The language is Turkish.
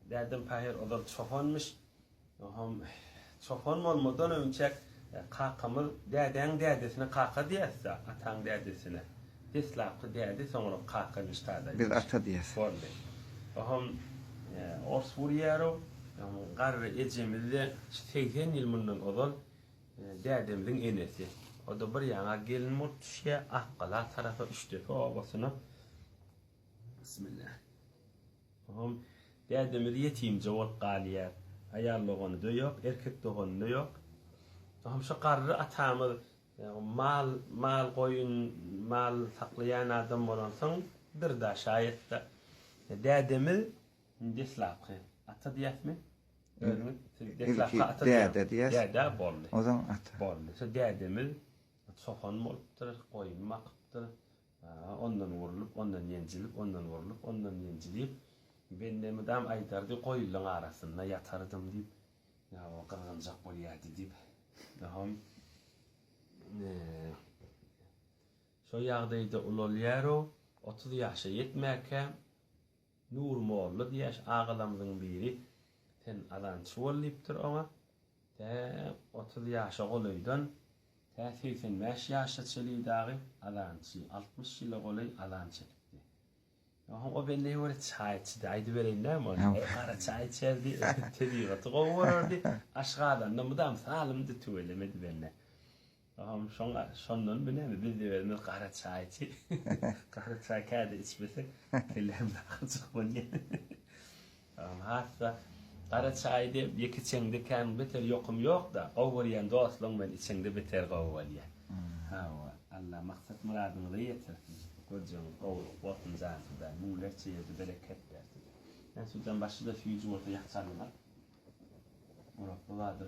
Derdim payır o da çoğunmuş. Hem çoğun olmadan önce kakamı derdesine kaka diyese atan derdesine. Dislapı derdi sonra kaka üstada. Bir ata diyese. Forle. Hem ors vuruyaro garre ecemizde 80 yıl bundan odal derdemizin enesi. O da bir yana gelin mutşya akkala tarafa üçte obasına. Bismillah. Hem derdemiz yetimce ol qaliyat. Ayarlığını da yok, erkek doğunu da yok. Hem şu qarrı atamız mal koyun, mal saklayan adam olansan bir da şayet da derdemiz dislapı. Ata diyet mi? Öğrenip dislapı ata diyet. Derde bollu. O zaman ata. Bollu. So derdemiz soğan moluptur, koyun makıptır. Ondan vurulup, ondan yencilip, ondan vurulup, ondan yencilip. Ben de müdam aydardı koyulun arasında yatardım deyip ya o kırgıncak boluyardı deyip daha şu yağdaydı ululyaro 30 yaşa yetmeyken Nur Moğollu diye ağalamızın biri ten alan çuvallayıptır ona te 30 yaşa oluydan te 85 yaşa çeliği dağı alançı 60 yılı oluy alan çekti. O ben ne var çay içti aydı vereyim ne mi? Ara çay içerdi tediği tıqoğurdu aşağıdan da mıdam salımdı tüvelemedi benimle. Sondan bilmem biz de vermez qara çay içi. Qara çay kaydı içmesek kellerimde açık bolýar. Hatta qara çayda iki çengde kan beter yokum yok da qowuryan dostluğum ben içinde beter qowuryan. Ha Allah maksat muradını da yetirsin. Kocaman o vatın zatında muğletçiye de bereket versin. Ben sudan başında füyücü orta yaksanlar. Murat buladır.